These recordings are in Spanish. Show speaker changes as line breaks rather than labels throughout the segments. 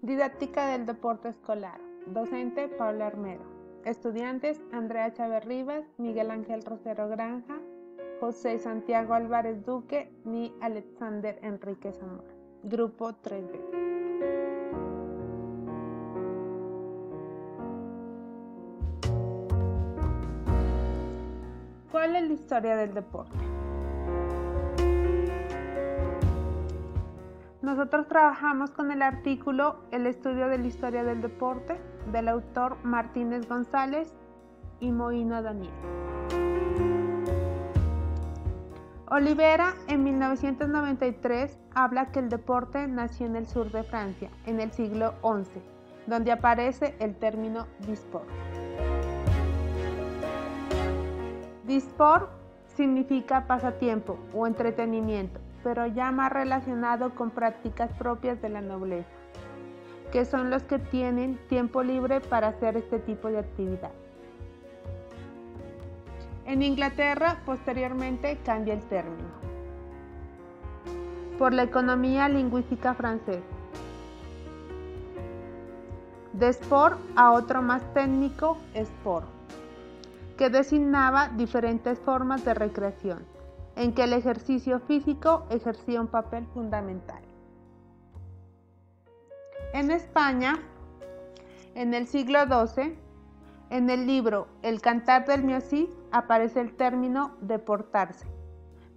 Didáctica del deporte escolar. Docente Paula Armero. Estudiantes Andrea Chávez Rivas, Miguel Ángel Rosero Granja, José Santiago Álvarez Duque, ni Alexander Enrique Zamora. Grupo 3B. ¿Cuál es la historia del deporte? Nosotros trabajamos con el artículo El estudio de la historia del deporte del autor Martínez González y Moino Daniel. Olivera en 1993 habla que el deporte nació en el sur de Francia en el siglo XI, donde aparece el término disport. Disport significa pasatiempo o entretenimiento, pero ya más relacionado con prácticas propias de la nobleza, que son los que tienen tiempo libre para hacer este tipo de actividad. En Inglaterra, posteriormente, cambia el término por la economía lingüística francesa, de sport a otro más técnico, sport, que designaba diferentes formas de recreación, en que el ejercicio físico ejercía un papel fundamental. En España, en el siglo XII, en el libro El Cantar del Miocid aparece el término deportarse,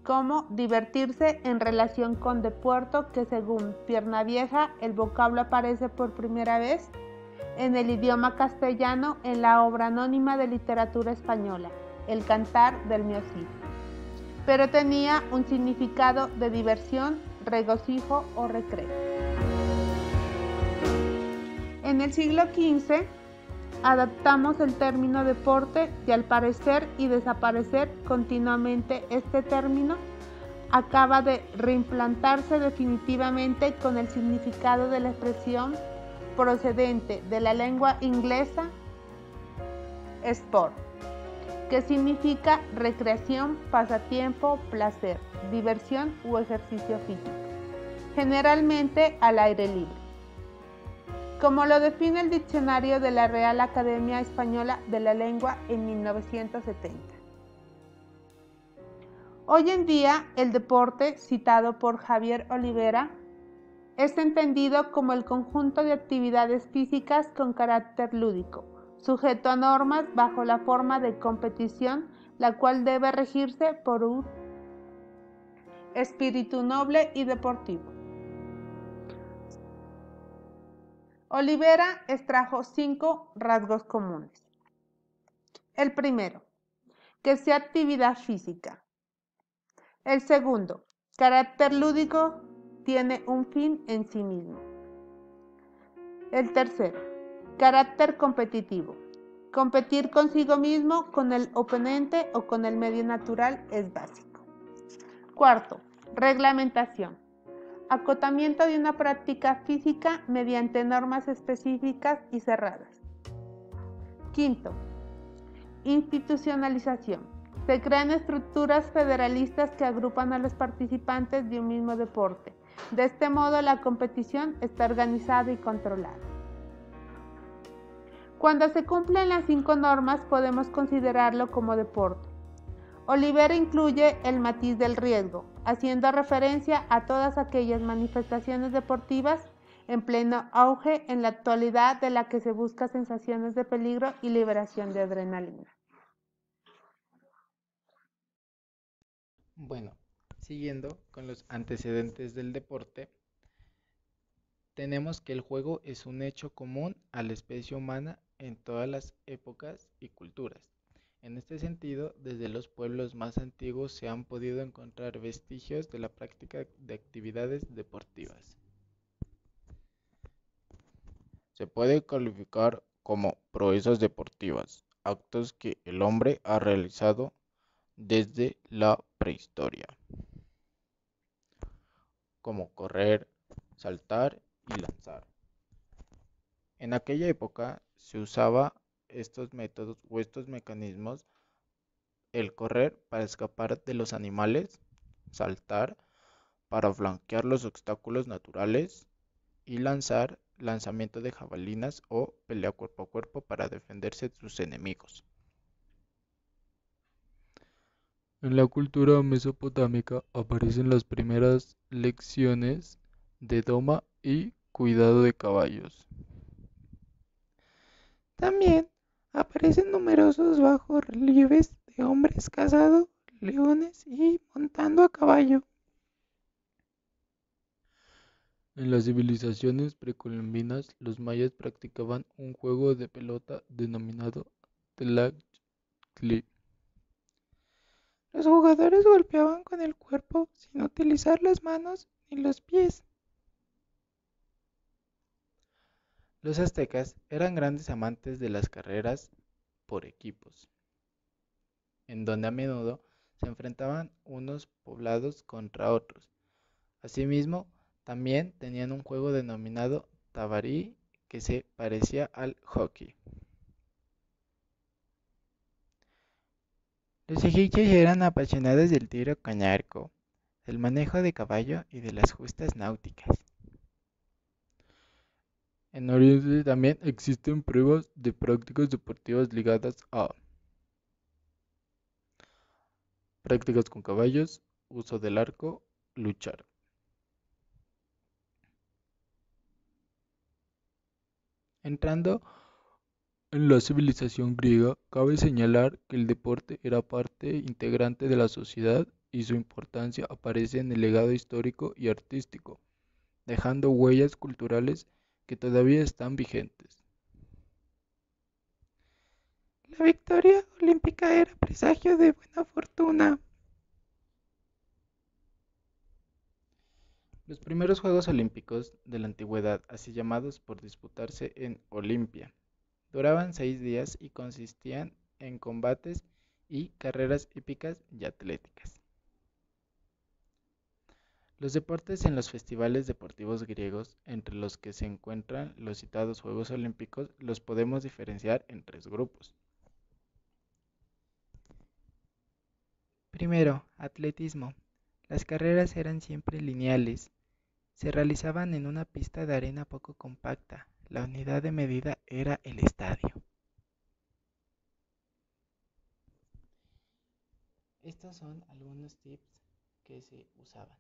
como divertirse en relación con depuerto, que según Pierna Vieja el vocablo aparece por primera vez en el idioma castellano en la obra anónima de literatura española, El Cantar del Miocid, pero tenía un significado de diversión, regocijo o recreo. En el siglo XV adaptamos el término deporte y al parecer y desaparecer continuamente este término acaba de reimplantarse definitivamente con el significado de la expresión procedente de la lengua inglesa sport, que significa recreación, pasatiempo, placer, diversión u ejercicio físico, generalmente al aire libre, como lo define el diccionario de la Real Academia Española de la Lengua en 1970. Hoy en día, el deporte, citado por Javier Olivera, es entendido como el conjunto de actividades físicas con carácter lúdico, sujeto a normas bajo la forma de competición, la cual debe regirse por un espíritu noble y deportivo. Olivera extrajo 5 rasgos comunes. El primero, que sea actividad física. El segundo, carácter lúdico, tiene un fin en sí mismo. El tercero, carácter competitivo. Competir consigo mismo, con el oponente o con el medio natural es básico. Cuarto, reglamentación. Acotamiento de una práctica física mediante normas específicas y cerradas. Quinto, institucionalización. Se crean estructuras federalistas que agrupan a los participantes de un mismo deporte. De este modo, la competición está organizada y controlada. Cuando se cumplen las 5 normas, podemos considerarlo como deporte. Olivera incluye el matiz del riesgo, haciendo referencia a todas aquellas manifestaciones deportivas en pleno auge en la actualidad, de la que se busca sensaciones de peligro y liberación de adrenalina.
Bueno, siguiendo con los antecedentes del deporte, tenemos que el juego es un hecho común a la especie humana en todas las épocas y culturas. En este sentido, desde los pueblos más antiguos se han podido encontrar vestigios de la práctica de actividades deportivas. Se puede calificar como proezas deportivas, actos que el hombre ha realizado desde la prehistoria, como correr, saltar y lanzar. En aquella época se usaba estos métodos o estos mecanismos: el correr para escapar de los animales, saltar para flanquear los obstáculos naturales y lanzar lanzamiento de jabalinas o pelea cuerpo a cuerpo para defenderse de sus enemigos. En la cultura mesopotámica aparecen las primeras lecciones de doma y cuidado de caballos. También aparecen numerosos bajorrelieves de hombres cazando leones y montando a caballo. En las civilizaciones precolombinas, los mayas practicaban un juego de pelota denominado tlachtli. Los jugadores golpeaban con el cuerpo sin utilizar las manos ni los pies. Los aztecas eran grandes amantes de las carreras por equipos, en donde a menudo se enfrentaban unos poblados contra otros. Asimismo, también tenían un juego denominado tabarí que se parecía al hockey. Los egipcios eran apasionados del tiro con arco, del manejo de caballo y de las justas náuticas. En Oriente también existen pruebas de prácticas deportivas ligadas a prácticas con caballos, uso del arco, luchar. Entrando en la civilización griega, cabe señalar que el deporte era parte integrante de la sociedad y su importancia aparece en el legado histórico y artístico, dejando huellas culturales que todavía están vigentes. La victoria olímpica era presagio de buena fortuna. Los primeros Juegos Olímpicos de la antigüedad, así llamados por disputarse en Olimpia, duraban 6 días y consistían en combates y carreras hípicas y atléticas. Los deportes en los festivales deportivos griegos, entre los que se encuentran los citados Juegos Olímpicos, los podemos diferenciar en 3 grupos. Primero, atletismo. Las carreras eran siempre lineales. Se realizaban en una pista de arena poco compacta. La unidad de medida era el estadio. Estos son algunos tips que se usaban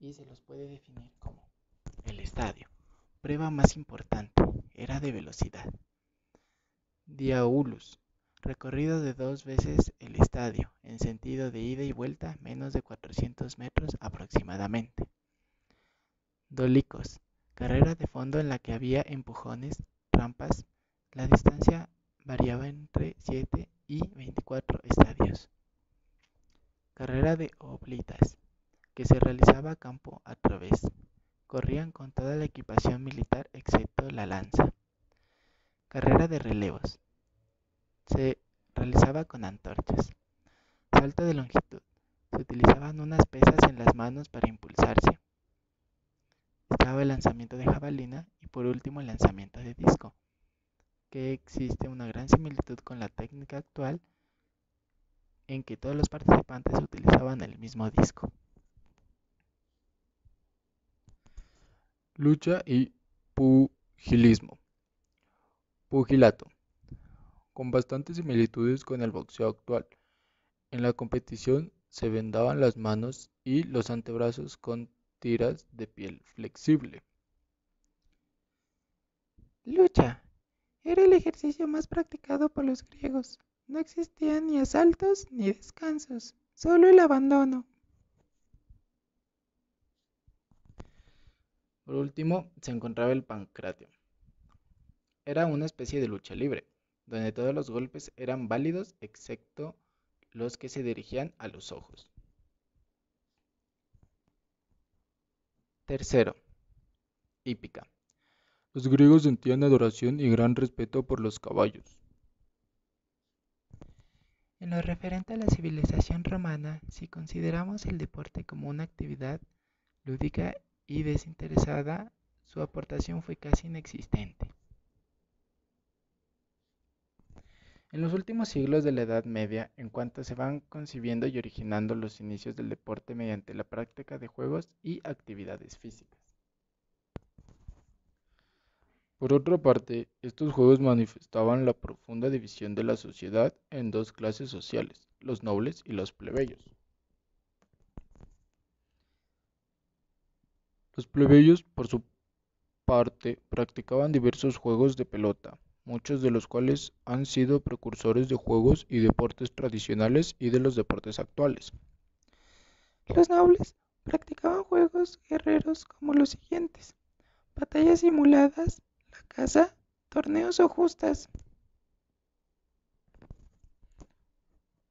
y se los puede definir como el estadio. Prueba más importante era de velocidad. Diaulus. Recorrido de 2 veces el estadio, en sentido de ida y vuelta, menos de 400 metros aproximadamente. Dolicos. Carrera de fondo en la que había empujones, rampas. La distancia variaba entre 7 y 24 estadios. Carrera de oblitas, que se realizaba a campo a través. Corrían con toda la equipación militar excepto la lanza. Carrera de relevos. Se realizaba con antorchas. Salto de longitud. Se utilizaban unas pesas en las manos para impulsarse. Estaba el lanzamiento de jabalina y por último el lanzamiento de disco, que existe una gran similitud con la técnica actual en que todos los participantes utilizaban el mismo disco. Lucha y pugilismo. Pugilato. Con bastantes similitudes con el boxeo actual. En la competición se vendaban las manos y los antebrazos con tiras de piel flexible. Lucha. Era el ejercicio más practicado por los griegos. No existían ni asaltos ni descansos, solo el abandono. Por último, se encontraba el pancratio. Era una especie de lucha libre, donde todos los golpes eran válidos excepto los que se dirigían a los ojos. Tercero, hípica. Los griegos sentían adoración y gran respeto por los caballos. En lo referente a la civilización romana, si consideramos el deporte como una actividad lúdica y desinteresada, su aportación fue casi inexistente. En los últimos siglos de la Edad Media, en cuanto se van concibiendo y originando los inicios del deporte mediante la práctica de juegos y actividades físicas. Por otra parte, estos juegos manifestaban la profunda división de la sociedad en dos clases sociales, los nobles y los plebeyos. Los plebeyos, por su parte, practicaban diversos juegos de pelota, muchos de los cuales han sido precursores de juegos y deportes tradicionales y de los deportes actuales. Los nobles practicaban juegos guerreros como los siguientes: batallas simuladas, la caza, torneos o justas.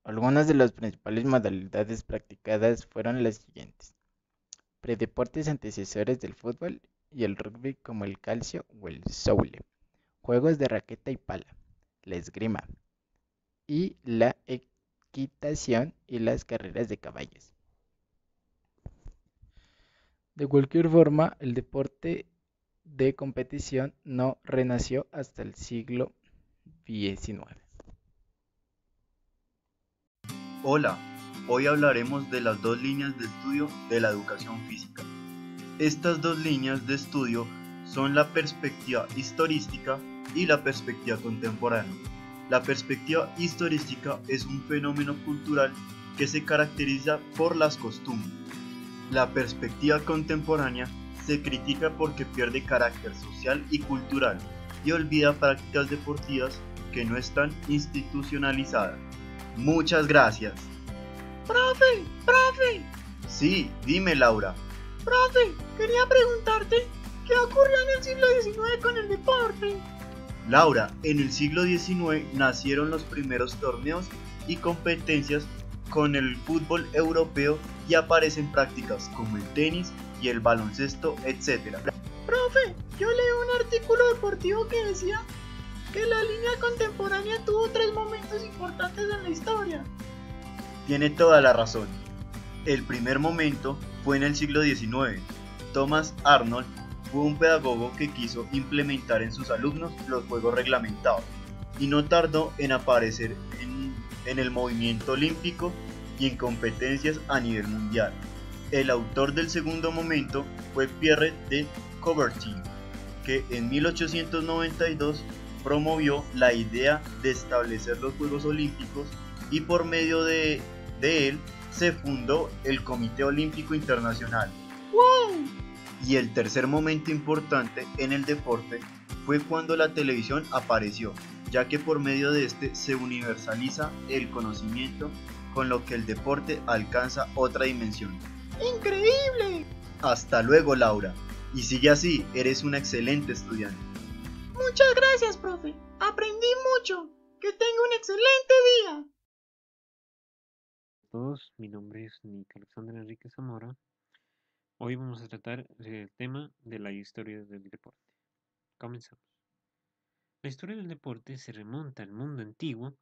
Algunas de las principales modalidades practicadas fueron las siguientes: predeportes antecesores del fútbol y el rugby como el calcio o el soule, juegos de raqueta y pala, la esgrima y la equitación y las carreras de caballos. De cualquier forma, el deporte de competición no renació hasta el siglo XIX.
Hola, hoy hablaremos de las dos líneas de estudio de la educación física. Estas dos líneas de estudio son la perspectiva historística y la perspectiva contemporánea. La perspectiva historística es un fenómeno cultural que se caracteriza por las costumbres. La perspectiva contemporánea se critica porque pierde carácter social y cultural y olvida prácticas deportivas que no están institucionalizadas. Muchas gracias.
Profe,
Sí, dime Laura.
profe, quería preguntarte, ¿qué ocurrió en el siglo XIX con el deporte?
Laura, en el siglo XIX nacieron los primeros torneos y competencias con el fútbol europeo y aparecen prácticas como el tenis y el baloncesto, etc.
Profe, yo leí un artículo deportivo que decía que la línea contemporánea tuvo tres momentos importantes en la historia.
Tiene toda la razón. El primer momento fue en el siglo XIX. Thomas Arnold fue un pedagogo que quiso implementar en sus alumnos los juegos reglamentados y no tardó en aparecer en el movimiento olímpico y en competencias a nivel mundial. El autor del segundo momento fue Pierre de Coubertin, que en 1892 promovió la idea de establecer los Juegos Olímpicos y por medio de él se fundó el Comité Olímpico Internacional.
¡Wow!
Y el tercer momento importante en el deporte fue cuando la televisión apareció, ya que por medio de este se universaliza el conocimiento, con lo que el deporte alcanza otra dimensión.
¡Increíble!
Hasta luego, Laura. Y sigue así, eres una excelente estudiante.
Muchas gracias, profe. Aprendí mucho. Que tenga un excelente día.
A todos, mi nombre es Nick Alexander Enrique Zamora. Hoy vamos a tratar el tema de la historia del deporte. Comenzamos. La historia del deporte se remonta al mundo antiguo.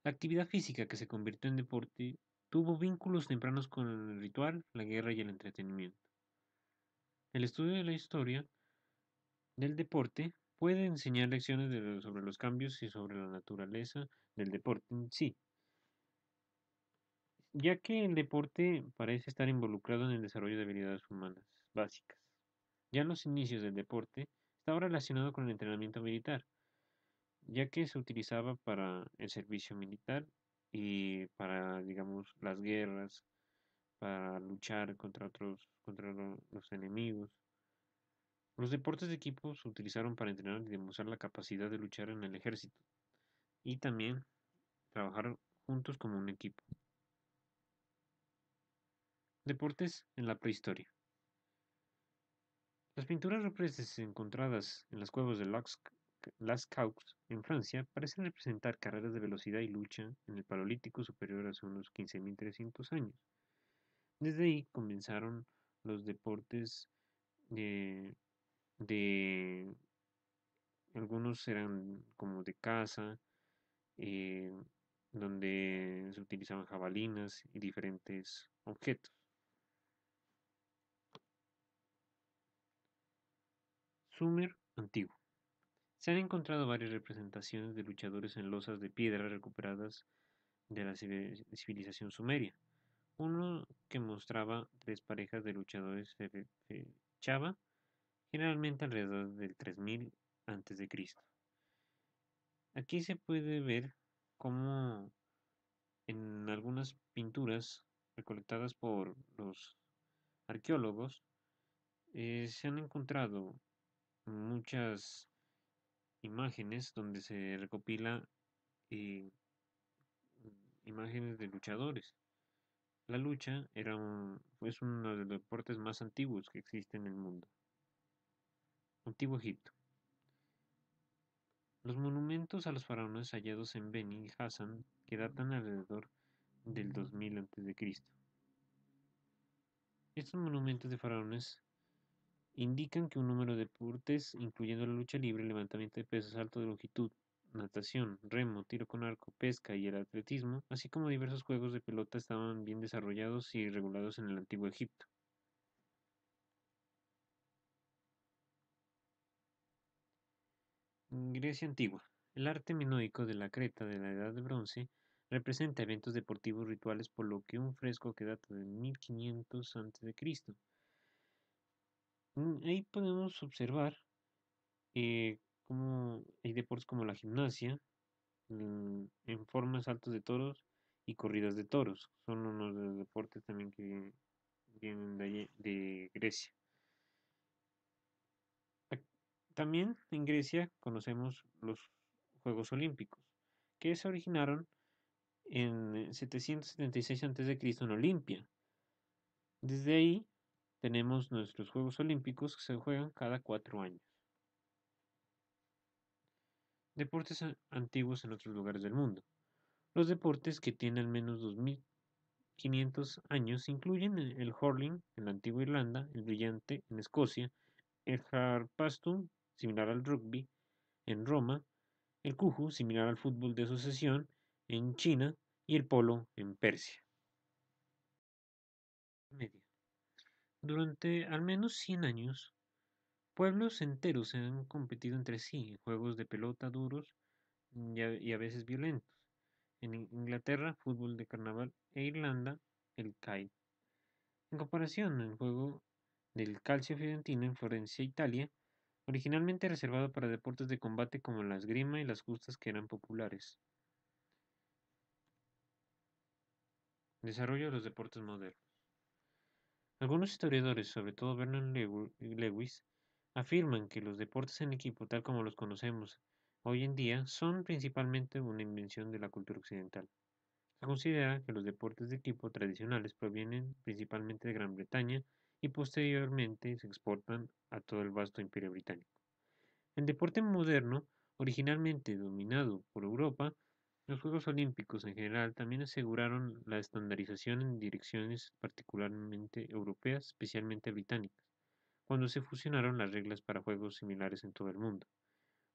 La actividad física que se convirtió en deporte tuvo vínculos tempranos con el ritual, la guerra y el entretenimiento. El estudio de la historia del deporte puede enseñar lecciones sobre los cambios y sobre la naturaleza del deporte en sí, ya que el deporte parece estar involucrado en el desarrollo de habilidades humanas básicas. Ya en los inicios del deporte estaba relacionado con el entrenamiento militar, ya que se utilizaba para el servicio militar y para, digamos, las guerras, para luchar contra los enemigos. Los deportes de equipo se utilizaron para entrenar y demostrar la capacidad de luchar en el ejército y también trabajar juntos como un equipo. Deportes en la prehistoria. Las pinturas rupestres encontradas en las cuevas de Lascaux, en Francia, parecen representar carreras de velocidad y lucha en el Paleolítico superior hace unos 15.300 años. Desde ahí comenzaron los deportes de, de algunos eran como de caza, eh, donde se utilizaban jabalinas y diferentes objetos. Sumer antiguo. Se han encontrado varias representaciones de luchadores en losas de piedra recuperadas de la civilización sumeria. Uno que mostraba tres parejas de luchadores se fechaba generalmente alrededor del 3000 a.C. Aquí se puede ver cómo en algunas pinturas recolectadas por los arqueólogos se han encontrado muchas imágenes donde se recopila eh, imágenes de luchadores. La lucha es uno de los deportes más antiguos que existe en el mundo. Antiguo Egipto. Los monumentos a los faraones hallados en Beni Hassan, que datan alrededor del 2000 a.C. Estos monumentos de faraones indican que un número de deportes, incluyendo la lucha libre, levantamiento de pesas, salto de longitud, natación, remo, tiro con arco, pesca y el atletismo, así como diversos juegos de pelota, estaban bien desarrollados y regulados en el Antiguo Egipto. Grecia antigua. El arte minoico de la Creta de la Edad de Bronce representa eventos deportivos rituales, por lo que un fresco que data de 1500 a.C. Ahí podemos observar cómo hay deportes como la gimnasia, en formas saltos de toros y corridas de toros. Son unos de los deportes también que vienen de Grecia. También en Grecia conocemos los Juegos Olímpicos, que se originaron en 776 a.C. en Olimpia. Desde ahí tenemos nuestros Juegos Olímpicos que se juegan cada 4 años. Deportes antiguos en otros lugares del mundo. Los deportes que tienen al menos 2500 años incluyen el hurling en la antigua Irlanda, el brillante en Escocia, el harpastum, similar al rugby, en Roma, el kuju, similar al fútbol de asociación, en China, y el polo en Persia. Media. Durante al menos 100 años, pueblos enteros se han competido entre sí en juegos de pelota duros y a veces violentos. En Inglaterra, fútbol de carnaval, e Irlanda, el kite. En comparación, el juego del calcio fiorentino en Florencia, Italia, originalmente reservado para deportes de combate como la esgrima y las justas, que eran populares. Desarrollo de los deportes modernos. Algunos historiadores, sobre todo Vernon Lewis, afirman que los deportes en equipo, tal como los conocemos hoy en día, son principalmente una invención de la cultura occidental. Se considera que los deportes de equipo tradicionales provienen principalmente de Gran Bretaña y posteriormente se exportan a todo el vasto imperio británico. El deporte moderno, originalmente dominado por Europa, los Juegos Olímpicos en general también aseguraron la estandarización en direcciones particularmente europeas, especialmente británicas, cuando se fusionaron las reglas para juegos similares en todo el mundo.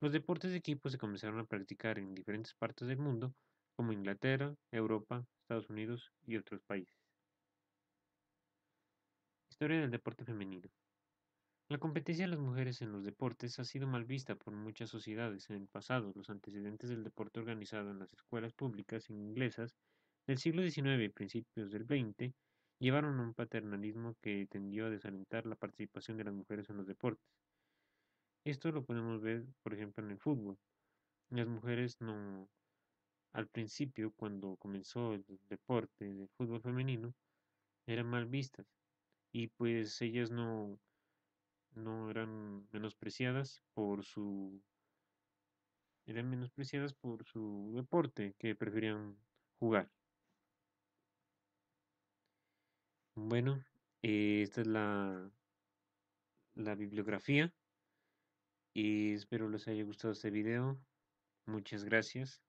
Los deportes de equipo se comenzaron a practicar en diferentes partes del mundo, como Inglaterra, Europa, Estados Unidos y otros países. Historia del deporte femenino. La competencia de las mujeres en los deportes ha sido mal vista por muchas sociedades. En el pasado, los antecedentes del deporte organizado en las escuelas públicas inglesas del siglo XIX y principios del XX llevaron a un paternalismo que tendió a desalentar la participación de las mujeres en los deportes. Esto lo podemos ver, por ejemplo, en el fútbol. Las mujeres no, al principio, cuando comenzó el deporte del fútbol femenino, eran mal vistas y pues ellas no eran menospreciadas por su deporte que preferían jugar. Bueno, esta es la bibliografía y espero les haya gustado este video. Muchas gracias.